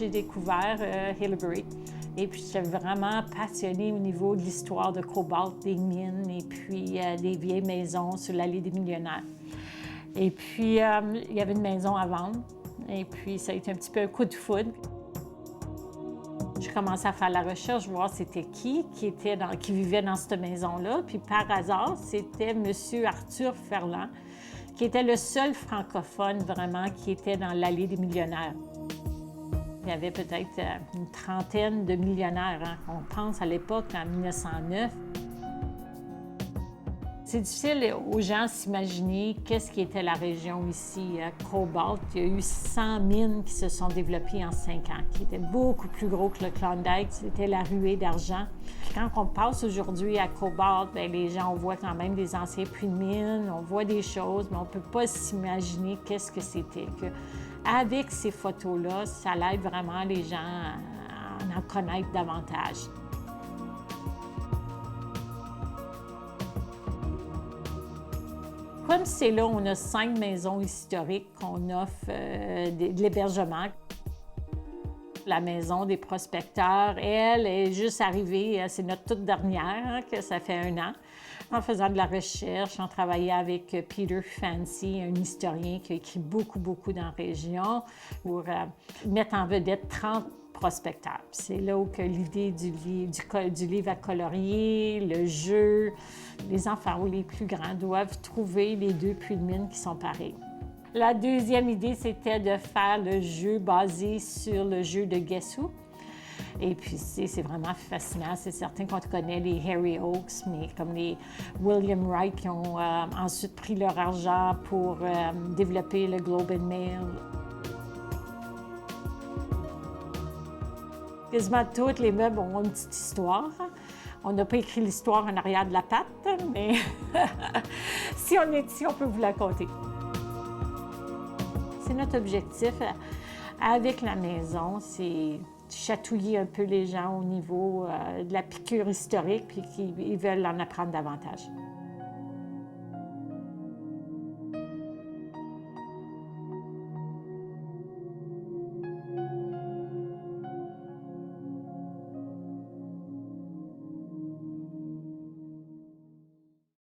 j'ai découvert Hillbury. Et puis, j'étais vraiment passionnée au niveau de l'histoire de cobalt, des mines et puis des vieilles maisons sur l'allée des millionnaires. Et puis, il y avait une maison à vendre. Et puis, ça a été un petit peu un coup de foudre. J'ai commencé à faire la recherche, voir c'était qui vivait dans cette maison-là. Puis, par hasard, c'était M. Arthur Ferland, qui était le seul francophone vraiment qui était dans l'allée des millionnaires. Il y avait peut-être une trentaine de millionnaires, hein. On pense à l'époque, en 1909. C'est difficile aux gens s'imaginer qu'est-ce qui était la région ici. Cobalt, il y a eu 100 mines qui se sont développées en 5 ans, qui étaient beaucoup plus gros que le Klondike. C'était la ruée d'argent. Quand on passe aujourd'hui à Cobalt, bien, les gens, on voit quand même des anciens puits de mines, on voit des choses, mais on ne peut pas s'imaginer qu'est-ce que c'était. Avec ces photos-là, ça aide vraiment les gens à en connaître davantage. Comme c'est là, on a 5 maisons historiques qu'on offre de l'hébergement. La maison des prospecteurs, elle est juste arrivée, c'est notre toute dernière, hein, que ça fait 1 an. En faisant de la recherche, on travaillait avec Peter Fancy, un historien qui a écrit beaucoup dans la région, pour mettre en vedette 30 prospecteurs. C'est là où que l'idée du livre à colorier, le jeu, les enfants ou les plus grands doivent trouver les 2 puits de mine qui sont pareils. La deuxième idée, c'était de faire le jeu basé sur le jeu de Guess Who. Et puis, c'est vraiment fascinant. C'est certain qu'on connaît les Harry Oakes, mais comme les William Wright qui ont ensuite pris leur argent pour développer le Globe and Mail. Quasiment tous les meubles ont une petite histoire. On n'a pas écrit l'histoire en arrière de la patte, mais si on est ici, on peut vous la conter. C'est notre objectif avec la maison, c'est chatouiller un peu les gens au niveau de la piqûre historique, puis qu'ils veulent en apprendre davantage.